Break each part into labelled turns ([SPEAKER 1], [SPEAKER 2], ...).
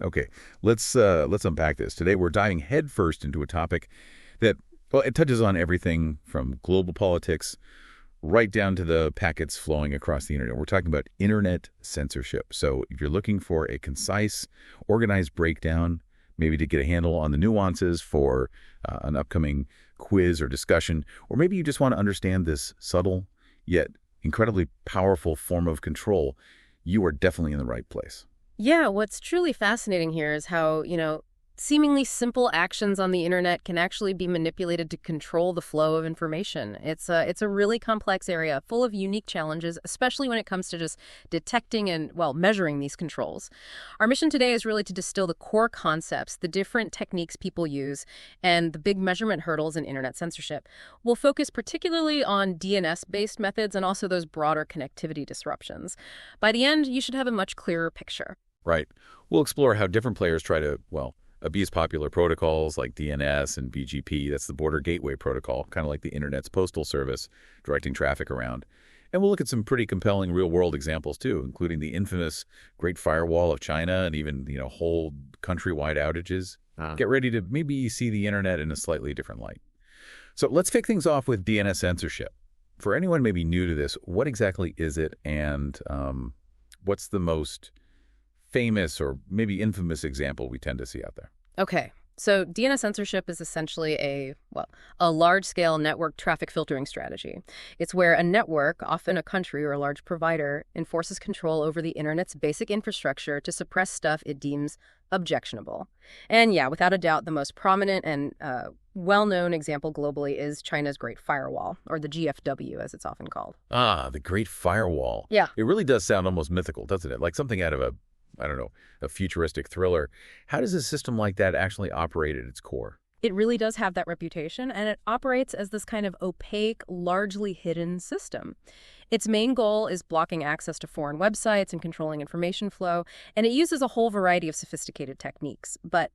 [SPEAKER 1] Okay, let's unpack this. Today we're diving headfirst into a topic that, well, it touches on everything from global politics right down to the packets flowing across the internet. We're talking about internet censorship. So if you're looking for a concise, organized breakdown, maybe to get a handle on the nuances for an upcoming quiz or discussion, or maybe you just want to understand this subtle yet incredibly powerful form of control, you are definitely in the right place.
[SPEAKER 2] Yeah, what's truly fascinating here is how, seemingly simple actions on the internet can actually be manipulated to control the flow of information. It's a really complex area full of unique challenges, especially when it comes to just detecting and, well, measuring these controls. Our mission today is really to distill the core concepts, the different techniques people use, and the big measurement hurdles in internet censorship. We'll focus particularly on DNS-based methods and also those broader connectivity disruptions. By the end, you should have a much clearer picture.
[SPEAKER 1] Right. We'll explore how different players try to, well, abuse popular protocols like DNS and BGP. That's the Border Gateway Protocol, kind of like the Internet's postal service, directing traffic around. And we'll look at some pretty compelling real-world examples, too, including the infamous Great Firewall of China and even, whole countrywide outages. Get ready to maybe see the Internet in a slightly different light. So let's kick things off with DNS censorship. For anyone maybe new to this, what exactly is it, and what's the most famous or maybe infamous example we tend to see out there?
[SPEAKER 2] Okay, so DNS censorship is essentially a large-scale network traffic filtering strategy. It's where a network, often a country or a large provider, enforces control over the internet's basic infrastructure to suppress stuff it deems objectionable. And yeah, without a doubt, the most prominent and well-known example globally is China's Great Firewall, or the GFW, as it's often called.
[SPEAKER 1] The Great Firewall.
[SPEAKER 2] Yeah.
[SPEAKER 1] It really does sound almost mythical, doesn't it? Like something out of a futuristic thriller. How does a system like that actually operate at its core?
[SPEAKER 2] It really does have that reputation, and it operates as this kind of opaque, largely hidden system. Its main goal is blocking access to foreign websites and controlling information flow, and it uses a whole variety of sophisticated techniques. But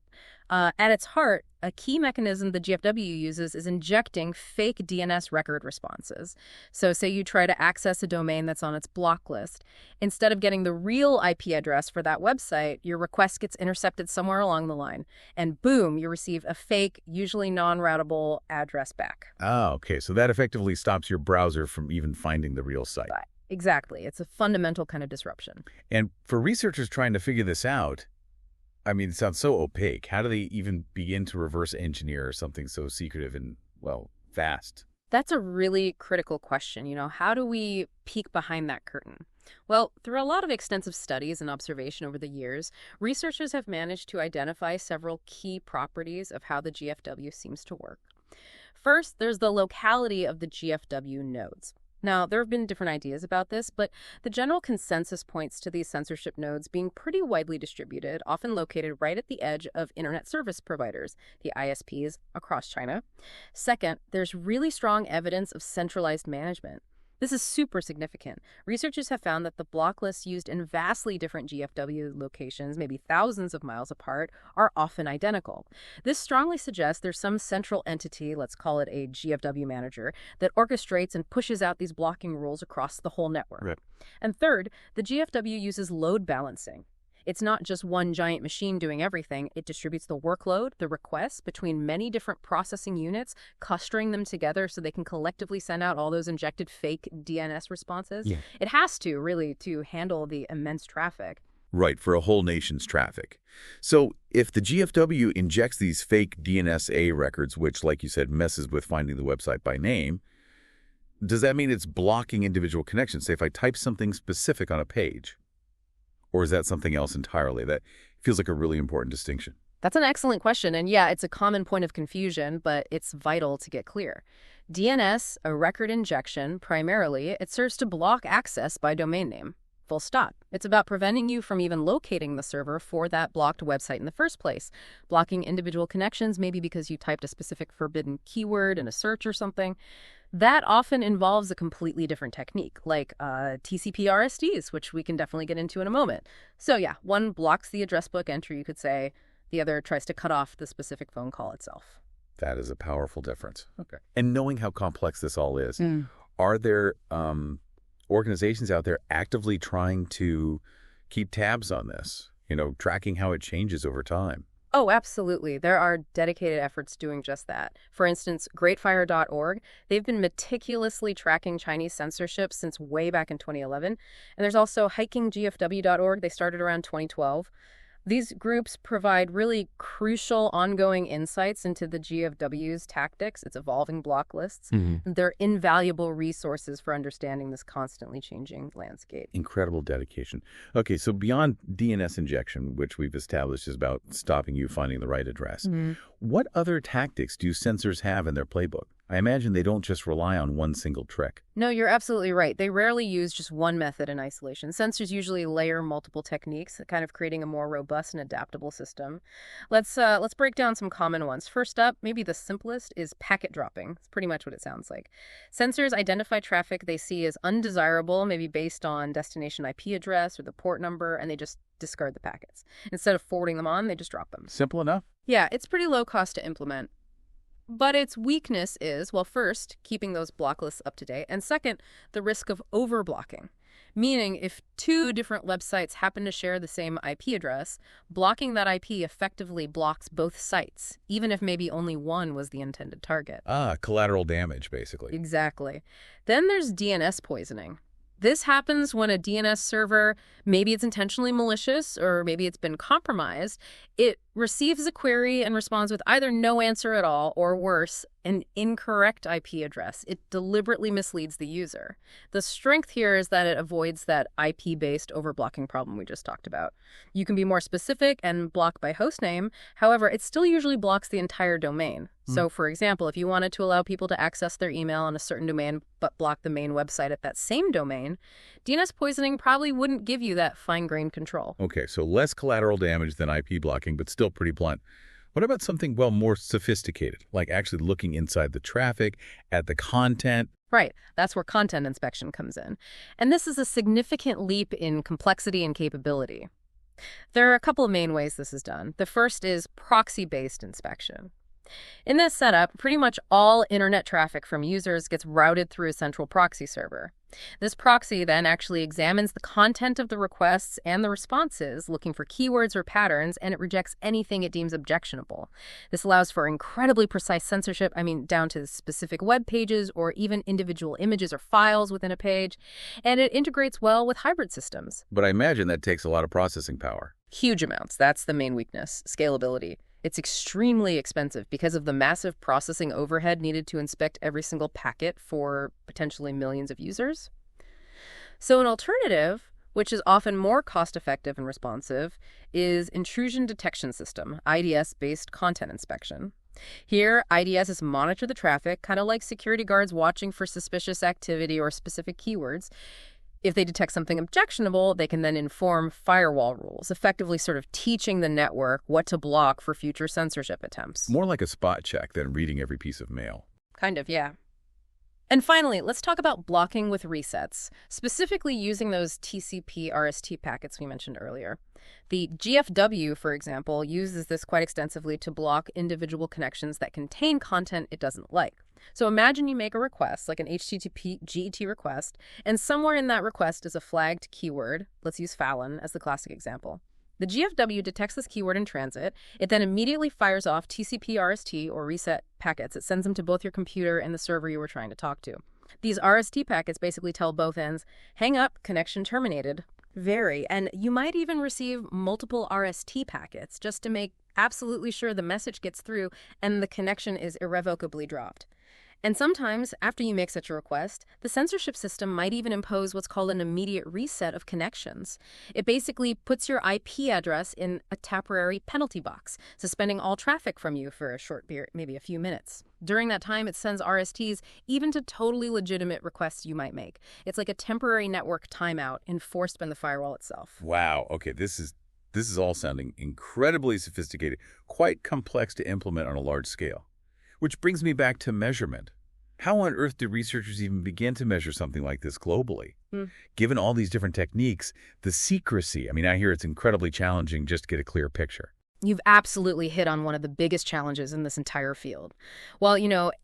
[SPEAKER 2] at its heart, a key mechanism the GFW uses is injecting fake DNS record responses. So say you try to access a domain that's on its block list. Instead of getting the real IP address for that website, your request gets intercepted somewhere along the line. And boom, you receive a fake, usually non-routable address back.
[SPEAKER 1] Okay. So that effectively stops your browser from even finding the real site.
[SPEAKER 2] Exactly. It's a fundamental kind of disruption.
[SPEAKER 1] And for researchers trying to figure this out, it sounds so opaque. How do they even begin to reverse engineer something so secretive and, vast?
[SPEAKER 2] That's a really critical question. How do we peek behind that curtain? Well, through a lot of extensive studies and observation over the years, researchers have managed to identify several key properties of how the GFW seems to work. First, there's the locality of the GFW nodes. Now, there have been different ideas about this, but the general consensus points to these censorship nodes being pretty widely distributed, often located right at the edge of internet service providers, the ISPs, across China. Second, there's really strong evidence of centralized management. This is super significant. Researchers have found that the block lists used in vastly different GFW locations, maybe thousands of miles apart, are often identical. This strongly suggests there's some central entity, let's call it a GFW manager, that orchestrates and pushes out these blocking rules across the whole network.
[SPEAKER 1] Right.
[SPEAKER 2] And third, the GFW uses load balancing. It's not just one giant machine doing everything. It distributes the workload, the requests, between many different processing units, clustering them together so they can collectively send out all those injected fake DNS responses.
[SPEAKER 1] Yeah.
[SPEAKER 2] It has to, really, to handle the immense traffic.
[SPEAKER 1] Right, for a whole nation's traffic. So if the GFW injects these fake DNSA records, which, like you said, messes with finding the website by name, does that mean it's blocking individual connections? Say if I type something specific on a page, or is that something else entirely? That feels like a really important distinction.
[SPEAKER 2] That's an excellent question. And yeah, it's a common point of confusion, but it's vital to get clear. DNS, a record injection, primarily, it serves to block access by domain name. Full stop. It's about preventing you from even locating the server for that blocked website in the first place. Blocking individual connections, maybe because you typed a specific forbidden keyword in a search or something. That often involves a completely different technique, like TCP/RSDs, which we can definitely get into in a moment. So yeah, one blocks the address book entry, you could say. The other tries to cut off the specific phone call itself.
[SPEAKER 1] That is a powerful difference. Okay. And knowing how complex this all is, are there organizations out there actively trying to keep tabs on this? tracking how it changes over time.
[SPEAKER 2] Oh, absolutely. There are dedicated efforts doing just that. For instance, greatfire.org, they've been meticulously tracking Chinese censorship since way back in 2011. And there's also hikinggfw.org. They started around 2012. These groups provide really crucial ongoing insights into the GFW's tactics, its evolving block lists. They're invaluable resources for understanding this constantly changing landscape.
[SPEAKER 1] Incredible dedication. Okay, so beyond DNS injection, which we've established is about stopping you finding the right address, what other tactics do censors have in their playbook? I imagine they don't just rely on one single trick.
[SPEAKER 2] No, you're absolutely right. They rarely use just one method in isolation. Censors usually layer multiple techniques, kind of creating a more robust and adaptable system. Let's break down some common ones. First up, maybe the simplest, is packet dropping. It's pretty much what it sounds like. Censors identify traffic they see as undesirable, maybe based on destination IP address or the port number, and they just discard the packets. Instead of forwarding them on, they just drop them.
[SPEAKER 1] Simple enough?
[SPEAKER 2] Yeah, it's pretty low cost to implement. But its weakness is, well, first, keeping those block lists up to date, and second, the risk of overblocking. Meaning, if two different websites happen to share the same IP address, blocking that IP effectively blocks both sites, even if maybe only one was the intended target.
[SPEAKER 1] Collateral damage, basically.
[SPEAKER 2] Exactly. Then there's DNS poisoning. This happens when a DNS server, maybe it's intentionally malicious or maybe it's been compromised, it receives a query and responds with either no answer at all or worse, an incorrect IP address. It deliberately misleads the user. The strength here is that it avoids that IP-based overblocking problem we just talked about. You can be more specific and block by hostname. However, it still usually blocks the entire domain. So, for example, if you wanted to allow people to access their email on a certain domain but block the main website at that same domain, DNS poisoning probably wouldn't give you that fine-grained control.
[SPEAKER 1] Okay, so less collateral damage than IP blocking, but still pretty blunt. What about something, well, more sophisticated, like actually looking inside the traffic, at the content?
[SPEAKER 2] Right. That's where content inspection comes in. And this is a significant leap in complexity and capability. There are a couple of main ways this is done. The first is proxy-based inspection. In this setup, pretty much all internet traffic from users gets routed through a central proxy server. This proxy then actually examines the content of the requests and the responses, looking for keywords or patterns, and it rejects anything it deems objectionable. This allows for incredibly precise censorship, down to specific web pages or even individual images or files within a page, and it integrates well with hybrid systems.
[SPEAKER 1] But I imagine that takes a lot of processing power.
[SPEAKER 2] Huge amounts. That's the main weakness, scalability. It's extremely expensive because of the massive processing overhead needed to inspect every single packet for potentially millions of users. So an alternative, which is often more cost-effective and responsive, is intrusion detection system, IDS-based content inspection. Here, IDSs monitor the traffic, kind of like security guards watching for suspicious activity or specific keywords. If they detect something objectionable, they can then inform firewall rules, effectively sort of teaching the network what to block for future censorship attempts.
[SPEAKER 1] More like a spot check than reading every piece of mail.
[SPEAKER 2] Kind of, yeah. And finally, let's talk about blocking with resets, specifically using those TCP RST packets we mentioned earlier. The GFW, for example, uses this quite extensively to block individual connections that contain content it doesn't like. So imagine you make a request, like an HTTP GET request, and somewhere in that request is a flagged keyword. Let's use Fallon as the classic example. The GFW detects this keyword in transit. It then immediately fires off TCP RST or reset packets. It sends them to both your computer and the server you were trying to talk to. These RST packets basically tell both ends, hang up, connection terminated. And you might even receive multiple RST packets just to make absolutely sure the message gets through and the connection is irrevocably dropped. And sometimes, after you make such a request, the censorship system might even impose what's called an immediate reset of connections. It basically puts your IP address in a temporary penalty box, suspending all traffic from you for a short period, maybe a few minutes. During that time, it sends RSTs even to totally legitimate requests you might make. It's like a temporary network timeout enforced by the firewall itself.
[SPEAKER 1] Wow. Okay, this is all sounding incredibly sophisticated, quite complex to implement on a large scale. Which brings me back to measurement. How on earth do researchers even begin to measure something like this globally? Given all these different techniques, the secrecy, I hear it's incredibly challenging just to get a clear picture.
[SPEAKER 2] You've absolutely hit on one of the biggest challenges in this entire field. While,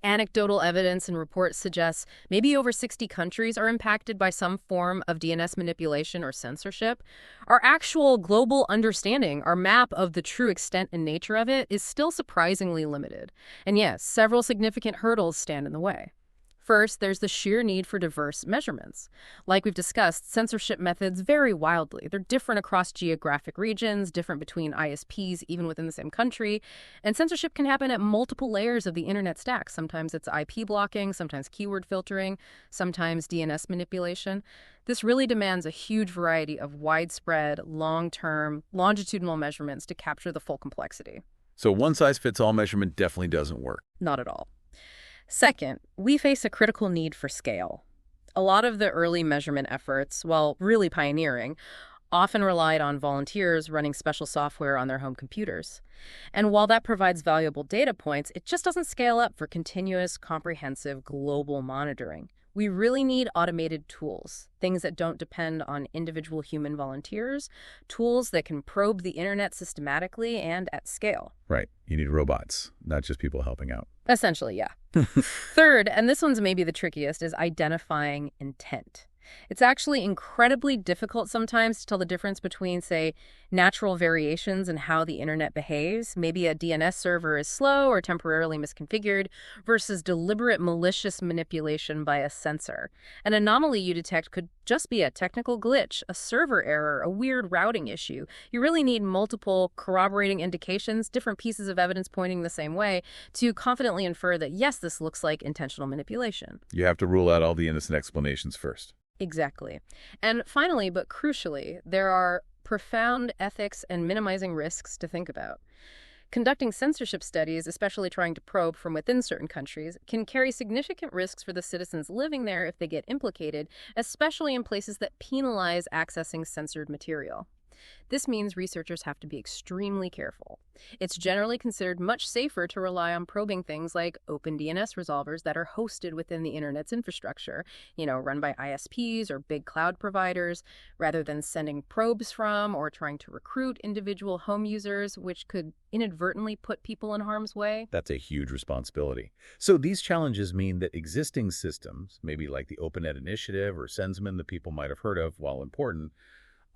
[SPEAKER 2] anecdotal evidence and reports suggest maybe over 60 countries are impacted by some form of DNS manipulation or censorship, our actual global understanding, our map of the true extent and nature of it, is still surprisingly limited. And yes, several significant hurdles stand in the way. First, there's the sheer need for diverse measurements. Like we've discussed, censorship methods vary wildly. They're different across geographic regions, different between ISPs, even within the same country. And censorship can happen at multiple layers of the internet stack. Sometimes it's IP blocking, sometimes keyword filtering, sometimes DNS manipulation. This really demands a huge variety of widespread, long-term, longitudinal measurements to capture the full complexity.
[SPEAKER 1] So one-size-fits-all measurement definitely doesn't work.
[SPEAKER 2] Not at all. Second, we face a critical need for scale. A lot of the early measurement efforts, while really pioneering, often relied on volunteers running special software on their home computers. And while that provides valuable data points, it just doesn't scale up for continuous, comprehensive, global monitoring. We really need automated tools, things that don't depend on individual human volunteers, tools that can probe the internet systematically and at scale.
[SPEAKER 1] Right. You need robots, not just people helping out.
[SPEAKER 2] Essentially, yeah. Third, and this one's maybe the trickiest, is identifying intent. It's actually incredibly difficult sometimes to tell the difference between, say, natural variations in how the internet behaves, maybe a DNS server is slow or temporarily misconfigured, versus deliberate malicious manipulation by a censor. An anomaly you detect could just be a technical glitch, a server error, a weird routing issue. You really need multiple corroborating indications, different pieces of evidence pointing the same way, to confidently infer that, yes, this looks like intentional manipulation.
[SPEAKER 1] You have to rule out all the innocent explanations first.
[SPEAKER 2] Exactly. And finally, but crucially, there are profound ethics and minimizing risks to think about. Conducting censorship studies, especially trying to probe from within certain countries, can carry significant risks for the citizens living there if they get implicated, especially in places that penalize accessing censored material. This means researchers have to be extremely careful. It's generally considered much safer to rely on probing things like open DNS resolvers that are hosted within the internet's infrastructure, run by ISPs or big cloud providers, rather than sending probes from or trying to recruit individual home users, which could inadvertently put people in harm's way.
[SPEAKER 1] That's a huge responsibility. So these challenges mean that existing systems, maybe like the OpenNet Initiative or Sensman that people might have heard of, while important,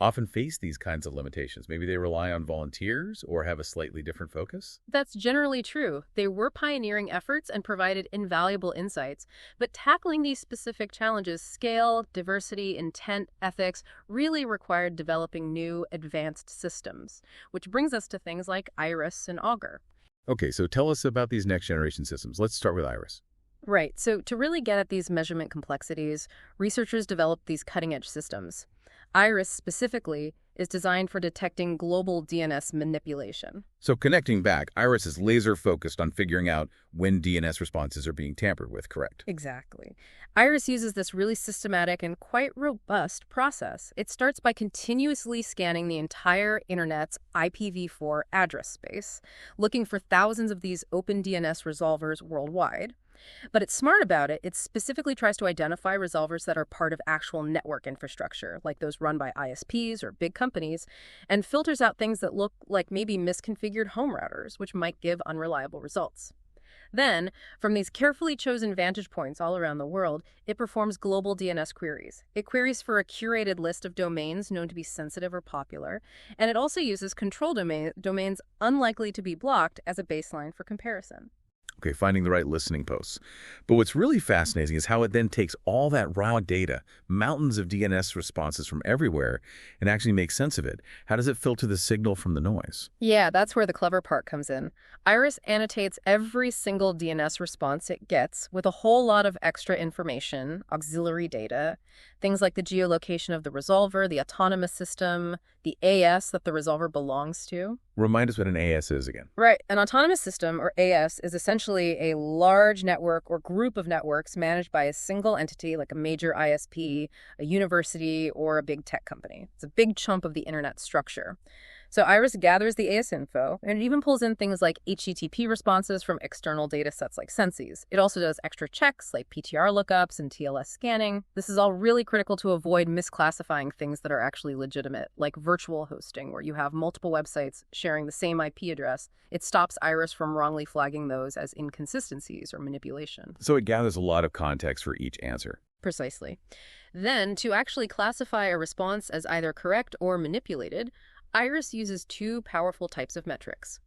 [SPEAKER 1] often face these kinds of limitations. Maybe they rely on volunteers or have a slightly different focus?
[SPEAKER 2] That's generally true. They were pioneering efforts and provided invaluable insights. But tackling these specific challenges, scale, diversity, intent, ethics, really required developing new, advanced systems. Which brings us to things like Iris and Augur.
[SPEAKER 1] Okay, so tell us about these next-generation systems. Let's start with Iris.
[SPEAKER 2] Right. So to really get at these measurement complexities, researchers developed these cutting-edge systems. Iris, specifically, is designed for detecting global DNS manipulation.
[SPEAKER 1] So connecting back, Iris is laser-focused on figuring out when DNS responses are being tampered with, correct?
[SPEAKER 2] Exactly. Iris uses this really systematic and quite robust process. It starts by continuously scanning the entire internet's IPv4 address space, looking for thousands of these open DNS resolvers worldwide. But it's smart about it. It specifically tries to identify resolvers that are part of actual network infrastructure, like those run by ISPs or big companies, and filters out things that look like maybe misconfigured home routers, which might give unreliable results. Then, from these carefully chosen vantage points all around the world, it performs global DNS queries. It queries for a curated list of domains known to be sensitive or popular, and it also uses control domains unlikely to be blocked as a baseline for comparison.
[SPEAKER 1] Okay, finding the right listening posts. But what's really fascinating is how it then takes all that raw data, mountains of DNS responses from everywhere, and actually makes sense of it. How does it filter the signal from the noise?
[SPEAKER 2] Yeah, that's where the clever part comes in. Iris annotates every single DNS response it gets with a whole lot of extra information, auxiliary data, things like the geolocation of the resolver, the autonomous system, the AS that the resolver belongs to.
[SPEAKER 1] Remind us what an AS is again.
[SPEAKER 2] Right. An autonomous system, or AS, is essentially a large network or group of networks managed by a single entity like a major ISP, a university, or a big tech company. It's a big chunk of the internet structure. So Iris gathers the AS info, and it even pulls in things like HTTP responses from external data sets like Senses. It also does extra checks like PTR lookups and TLS scanning. This is all really critical to avoid misclassifying things that are actually legitimate, like virtual hosting, where you have multiple websites sharing the same IP address. It stops Iris from wrongly flagging those as inconsistencies or manipulation.
[SPEAKER 1] So it gathers a lot of context for each answer.
[SPEAKER 2] Precisely. Then, to actually classify a response as either correct or manipulated, Iris uses two powerful types of metrics.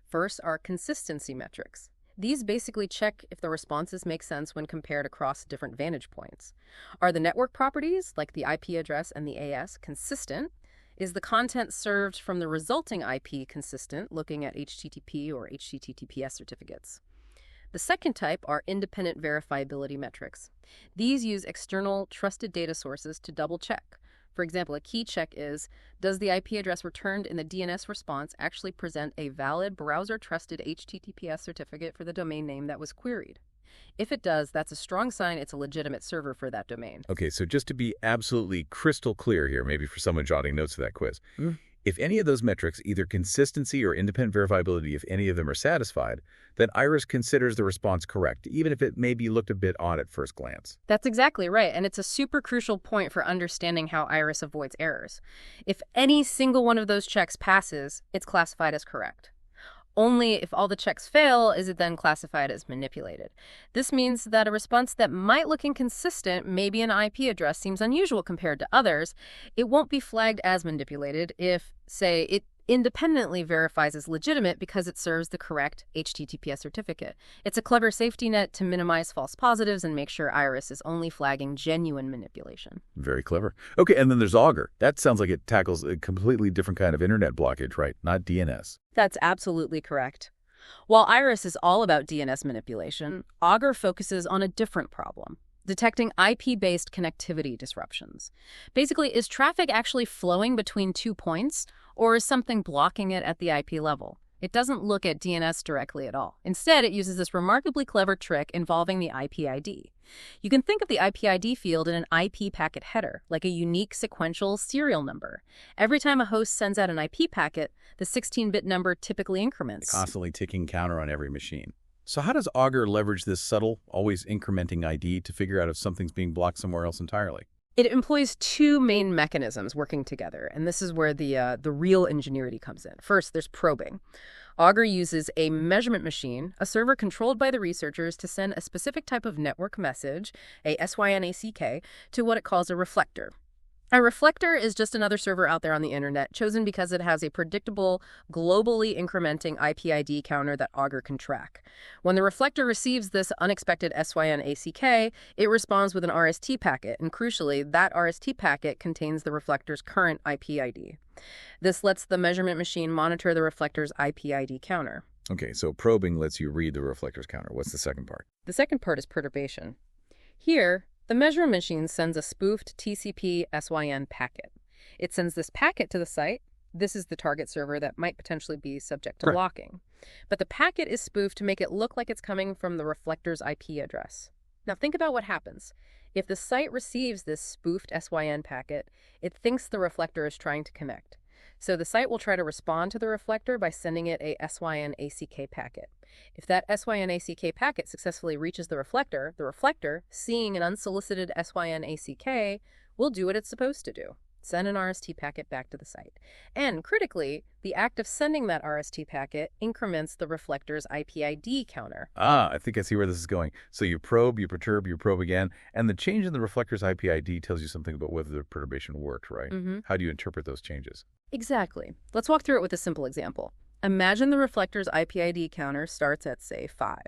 [SPEAKER 2] First are consistency metrics. These basically check if the responses make sense when compared across different vantage points. Are the network properties, like the IP address and the AS, consistent? Is the content served from the resulting IP consistent, looking at HTTP or HTTPS certificates? The second type are independent verifiability metrics. These use external, trusted data sources to double-check. For example, a key check is, does the IP address returned in the DNS response actually present a valid browser-trusted HTTPS certificate for the domain name that was queried? If it does, that's a strong sign it's a legitimate server for that domain.
[SPEAKER 1] Okay, so just to be absolutely crystal clear here, maybe for someone jotting notes for that quiz, if any of those metrics, either consistency or independent verifiability, if any of them are satisfied, then Iris considers the response correct, even if it maybe looked a bit odd at first glance.
[SPEAKER 2] That's exactly right, and it's a super crucial point for understanding how Iris avoids errors. If any single one of those checks passes, it's classified as correct. Only if all the checks fail is it then classified as manipulated. This means that a response that might look inconsistent, maybe an IP address seems unusual compared to others, it won't be flagged as manipulated if, say, it independently verifies as legitimate because it serves the correct HTTPS certificate. It's a clever safety net to minimize false positives and make sure Iris is only flagging genuine manipulation.
[SPEAKER 1] Very clever. Okay, and then there's Augur. That sounds like it tackles a completely different kind of internet blockage, right? Not DNS.
[SPEAKER 2] That's absolutely correct. While Iris is all about DNS manipulation, Augur focuses on a different problem: detecting IP-based connectivity disruptions. Basically, is traffic actually flowing between 2 points, or is something blocking it at the IP level? It doesn't look at DNS directly at all. Instead, it uses this remarkably clever trick involving the IP ID. You can think of the IP ID field in an IP packet header, like a unique sequential serial number. Every time a host sends out an IP packet, the 16-bit number typically increments.
[SPEAKER 1] Constantly ticking counter on every machine. So how does Augur leverage this subtle, always incrementing ID to figure out if something's being blocked somewhere else entirely?
[SPEAKER 2] It employs two main mechanisms working together, and this is where the real ingenuity comes in. First, there's probing. Augur uses a measurement machine, a server controlled by the researchers, to send a specific type of network message, a SYNACK, to what it calls a reflector. A reflector is just another server out there on the internet, chosen because it has a predictable, globally incrementing IP ID counter that Augur can track. When the reflector receives this unexpected SYNACK, it responds with an RST packet, and crucially, that RST packet contains the reflector's current IP ID. This lets the measurement machine monitor the reflector's IP ID counter.
[SPEAKER 1] Okay, so probing lets you read the reflector's counter. What's the second part?
[SPEAKER 2] The second part is perturbation. Here, the measurement machine sends a spoofed TCP SYN packet. It sends this packet to the site. This is the target server that might potentially be subject to blocking. But the packet is spoofed to make it look like it's coming from the reflector's IP address. Now think about what happens. If the site receives this spoofed SYN packet, it thinks the reflector is trying to connect. So the site will try to respond to the reflector by sending it a SYNACK packet. If that SYNACK packet successfully reaches the reflector, seeing an unsolicited SYNACK, will do what it's supposed to do: send an RST packet back to the site. And critically, the act of sending that RST packet increments the reflector's IP ID counter.
[SPEAKER 1] I think I see where this is going. So you probe, you perturb, you probe again, and the change in the reflector's IP ID tells you something about whether the perturbation worked, right? How do you interpret those changes?
[SPEAKER 2] Exactly. Let's walk through it with a simple example. Imagine the reflector's IP ID counter starts at, say, 5.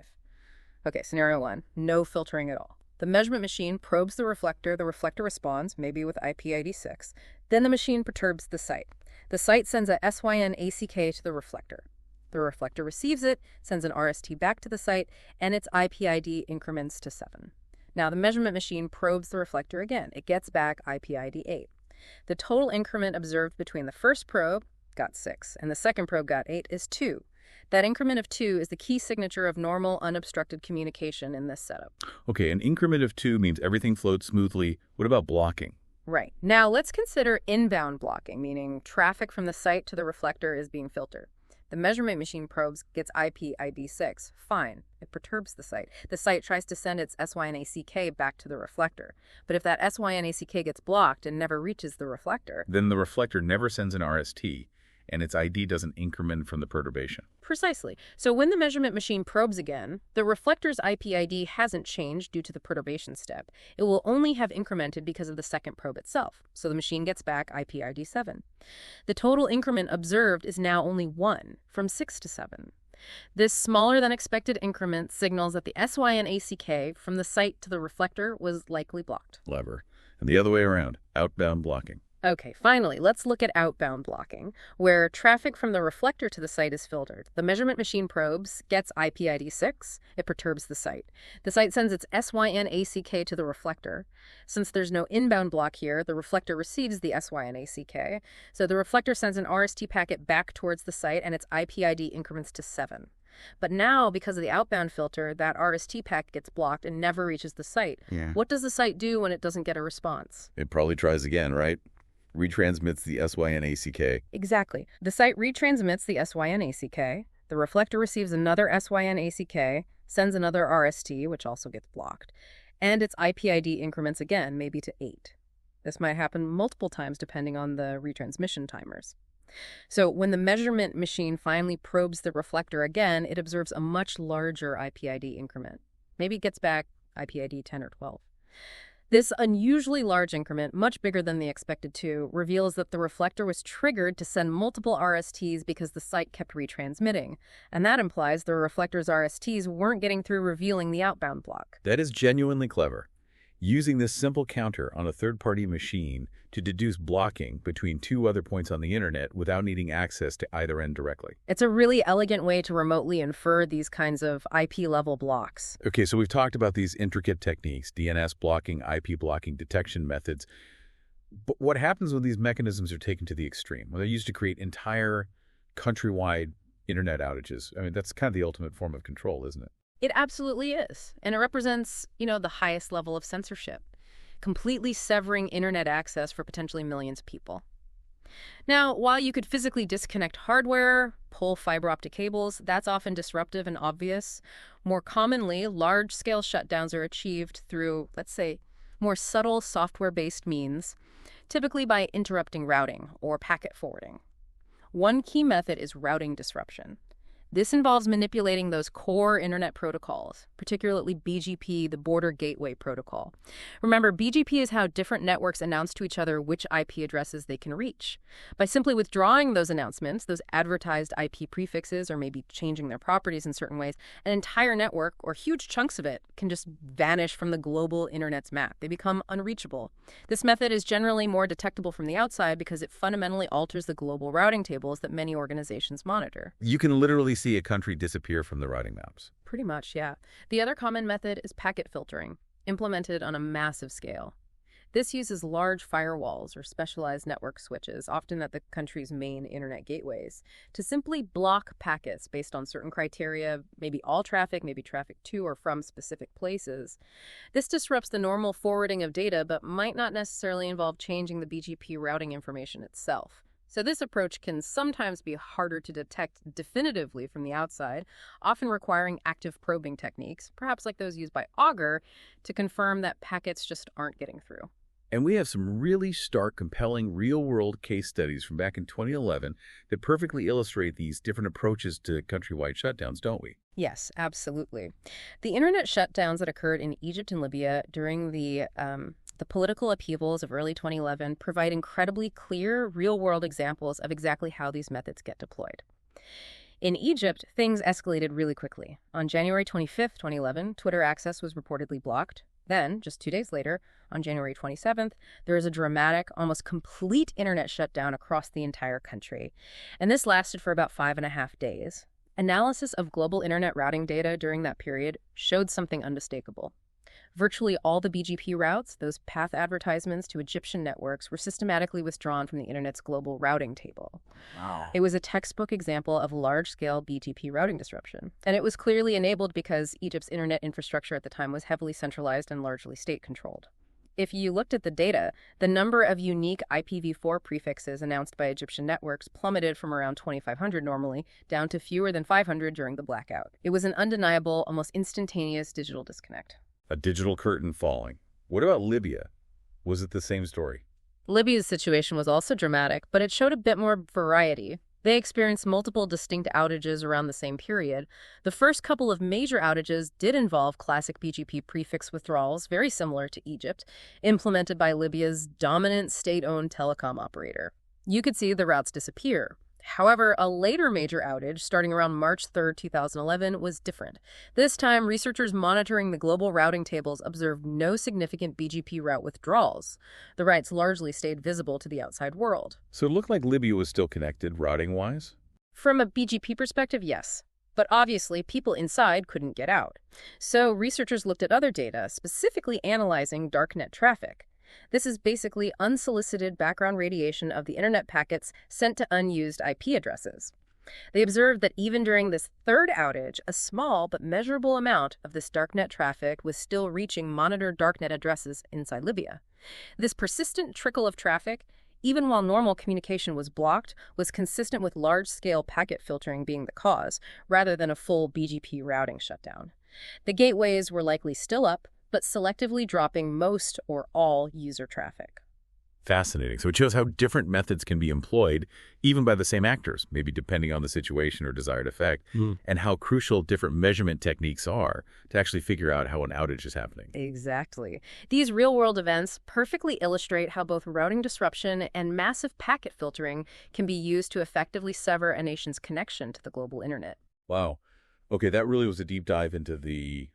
[SPEAKER 2] Okay, scenario 1, no filtering at all. The measurement machine probes the reflector responds, maybe with IP ID 6. Then the machine perturbs the site. The site sends a SYNACK to the reflector. The reflector receives it, sends an RST back to the site, and its IP ID increments to 7. Now the measurement machine probes the reflector again. It gets back IP ID 8. The total increment observed between the first probe, got 6, and the second probe got 8 is 2. That increment of 2 is the key signature of normal, unobstructed communication in this setup.
[SPEAKER 1] Okay, an increment of 2 means everything floats smoothly. What about blocking?
[SPEAKER 2] Right. Now let's consider inbound blocking, meaning traffic from the site to the reflector is being filtered. The measurement machine probes gets IP ID 6. Fine. It perturbs the site. The site tries to send its SYNACK back to the reflector. But if that SYNACK gets blocked and never reaches the reflector,
[SPEAKER 1] Then the reflector never sends an RST, and its ID doesn't increment from the perturbation.
[SPEAKER 2] precisely. So when the measurement machine probes again, the reflector's IP ID hasn't changed due to the perturbation step. It will only have incremented because of the second probe itself. So the machine gets back IP ID 7. The total increment observed is now only 1, from 6 to 7. This smaller than expected increment signals that the SYNACK from the site to the reflector was likely blocked.
[SPEAKER 1] Clever. And the other way around, outbound blocking.
[SPEAKER 2] Okay, finally, let's look at outbound blocking, where traffic from the reflector to the site is filtered. The measurement machine probes, gets IP ID 6, it perturbs the site. The site sends its SYNACK to the reflector. Since there's no inbound block here, the reflector receives the SYNACK, so the reflector sends an RST packet back towards the site and its IP ID increments to 7. But now, because of the outbound filter, that RST packet gets blocked and never reaches the site.
[SPEAKER 1] Yeah.
[SPEAKER 2] What does the site do when it doesn't get a response?
[SPEAKER 1] It probably tries again, right? Retransmits the SYNACK.
[SPEAKER 2] Exactly. The site retransmits the SYNACK, the reflector receives another SYNACK, sends another RST, which also gets blocked, and its IP ID increments again, maybe to 8. This might happen multiple times depending on the retransmission timers. So when the measurement machine finally probes the reflector again, it observes a much larger IP ID increment. Maybe it gets back IP ID 10 or 12. This unusually large increment, much bigger than the expected 2, reveals that the reflector was triggered to send multiple RSTs because the site kept retransmitting. And that implies the reflector's RSTs weren't getting through, revealing the outbound block.
[SPEAKER 1] That is genuinely clever. Using this simple counter on a third-party machine to deduce blocking between two other points on the internet without needing access to either end directly.
[SPEAKER 2] It's a really elegant way to remotely infer these kinds of IP-level blocks.
[SPEAKER 1] Okay, so we've talked about these intricate techniques, DNS blocking, IP blocking detection methods. But what happens when these mechanisms are taken to the extreme, when they're used to create entire countrywide internet outages? I mean, that's kind of the ultimate form of control, isn't it?
[SPEAKER 2] It absolutely is. And it represents, the highest level of censorship, completely severing internet access for potentially millions of people. Now, while you could physically disconnect hardware, pull fiber optic cables, that's often disruptive and obvious. More commonly, large-scale shutdowns are achieved through, let's say, more subtle software-based means, typically by interrupting routing or packet forwarding. One key method is routing disruption. This involves manipulating those core internet protocols, particularly BGP, the Border Gateway Protocol. Remember, BGP is how different networks announce to each other which IP addresses they can reach. By simply withdrawing those announcements, those advertised IP prefixes, or maybe changing their properties in certain ways, an entire network, or huge chunks of it, can just vanish from the global internet's map. They become unreachable. This method is generally more detectable from the outside because it fundamentally alters the global routing tables that many organizations monitor.
[SPEAKER 1] You can literally see a country disappear from the routing maps.
[SPEAKER 2] Pretty much, yeah. The other common method is packet filtering, implemented on a massive scale. This uses large firewalls or specialized network switches, often at the country's main internet gateways, to simply block packets based on certain criteria, maybe all traffic, maybe traffic to or from specific places. This disrupts the normal forwarding of data, but might not necessarily involve changing the BGP routing information itself. So this approach can sometimes be harder to detect definitively from the outside, often requiring active probing techniques, perhaps like those used by Augur, to confirm that packets just aren't getting through.
[SPEAKER 1] And we have some really stark, compelling, real-world case studies from back in 2011 that perfectly illustrate these different approaches to countrywide shutdowns, don't we?
[SPEAKER 2] Yes, absolutely. The internet shutdowns that occurred in Egypt and Libya during the political upheavals of early 2011 provide incredibly clear, real-world examples of exactly how these methods get deployed. In Egypt, things escalated really quickly. On January 25th, 2011, Twitter access was reportedly blocked. Then, just 2 days later, on January 27th, there was a dramatic, almost complete internet shutdown across the entire country. And this lasted for about 5.5 days. Analysis of global internet routing data during that period showed something unmistakable. Virtually all the BGP routes, those path advertisements to Egyptian networks, were systematically withdrawn from the internet's global routing table.
[SPEAKER 1] Wow.
[SPEAKER 2] It was a textbook example of large-scale BGP routing disruption. And it was clearly enabled because Egypt's internet infrastructure at the time was heavily centralized and largely state-controlled. If you looked at the data, the number of unique IPv4 prefixes announced by Egyptian networks plummeted from around 2,500 normally down to fewer than 500 during the blackout. It was an undeniable, almost instantaneous digital disconnect.
[SPEAKER 1] A digital curtain falling. What about Libya? Was it the same story?
[SPEAKER 2] Libya's situation was also dramatic, but it showed a bit more variety. They experienced multiple distinct outages around the same period. The first couple of major outages did involve classic BGP prefix withdrawals, very similar to Egypt, implemented by Libya's dominant state-owned telecom operator. You could see the routes disappear. However, a later major outage, starting around March 3, 2011, was different. This time, researchers monitoring the global routing tables observed no significant BGP route withdrawals. The rights largely stayed visible to the outside world.
[SPEAKER 1] So it looked like Libya was still connected, routing-wise?
[SPEAKER 2] From a BGP perspective, yes. But obviously, people inside couldn't get out. So researchers looked at other data, specifically analyzing darknet traffic. This is basically unsolicited background radiation of the internet packets sent to unused IP addresses. They observed that even during this third outage, a small but measurable amount of this darknet traffic was still reaching monitored darknet addresses inside Libya. This persistent trickle of traffic, even while normal communication was blocked, was consistent with large-scale packet filtering being the cause, rather than a full BGP routing shutdown. The gateways were likely still up, but selectively dropping most or all user traffic.
[SPEAKER 1] Fascinating. So it shows how different methods can be employed, even by the same actors, maybe depending on the situation or desired effect, and how crucial different measurement techniques are to actually figure out how an outage is happening.
[SPEAKER 2] Exactly. These real-world events perfectly illustrate how both routing disruption and massive packet filtering can be used to effectively sever a nation's connection to the global internet.
[SPEAKER 1] Wow. Okay, that really was a deep dive into the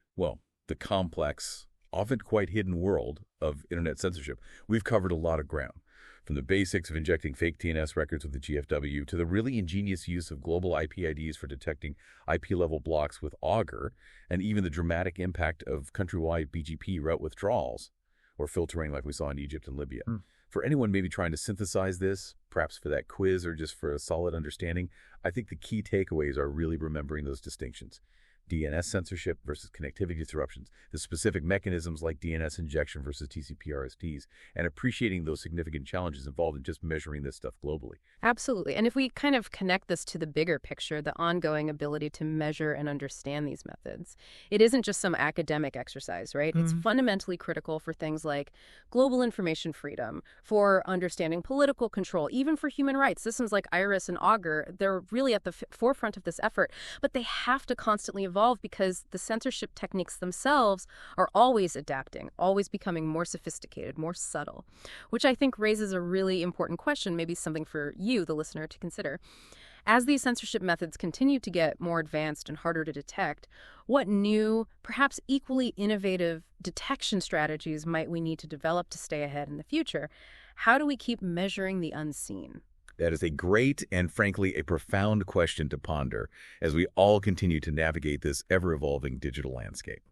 [SPEAKER 1] complex, often quite hidden world of internet censorship. We've covered a lot of ground, from the basics of injecting fake TNS records with the GFW to the really ingenious use of global IP IDs for detecting IP-level blocks with Augur, and even the dramatic impact of countrywide BGP route withdrawals or filtering like we saw in Egypt and Libya. For anyone maybe trying to synthesize this, perhaps for that quiz or just for a solid understanding, I think the key takeaways are really remembering those distinctions. DNS censorship versus connectivity disruptions, the specific mechanisms like DNS injection versus TCP/RSTs, and appreciating those significant challenges involved in just measuring this stuff globally.
[SPEAKER 2] Absolutely. And if we kind of connect this to the bigger picture, the ongoing ability to measure and understand these methods, it isn't just some academic exercise, right? It's fundamentally critical for things like global information freedom, for understanding political control, even for human rights. Systems like IRIS and Augur, they're really at the forefront of this effort, but they have to constantly evolve because the censorship techniques themselves are always adapting, always becoming more sophisticated, more subtle, which I think raises a really important question, maybe something for you, the listener, to consider. As these censorship methods continue to get more advanced and harder to detect, what new, perhaps equally innovative detection strategies might we need to develop to stay ahead in the future? How do we keep measuring the unseen?
[SPEAKER 1] That is a great and, frankly, a profound question to ponder as we all continue to navigate this ever-evolving digital landscape.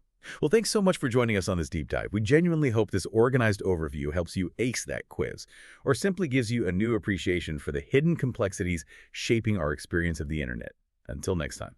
[SPEAKER 1] Well, thanks so much for joining us on this deep dive. We genuinely hope this organized overview helps you ace that quiz, or simply gives you a new appreciation for the hidden complexities shaping our experience of the internet. Until next time.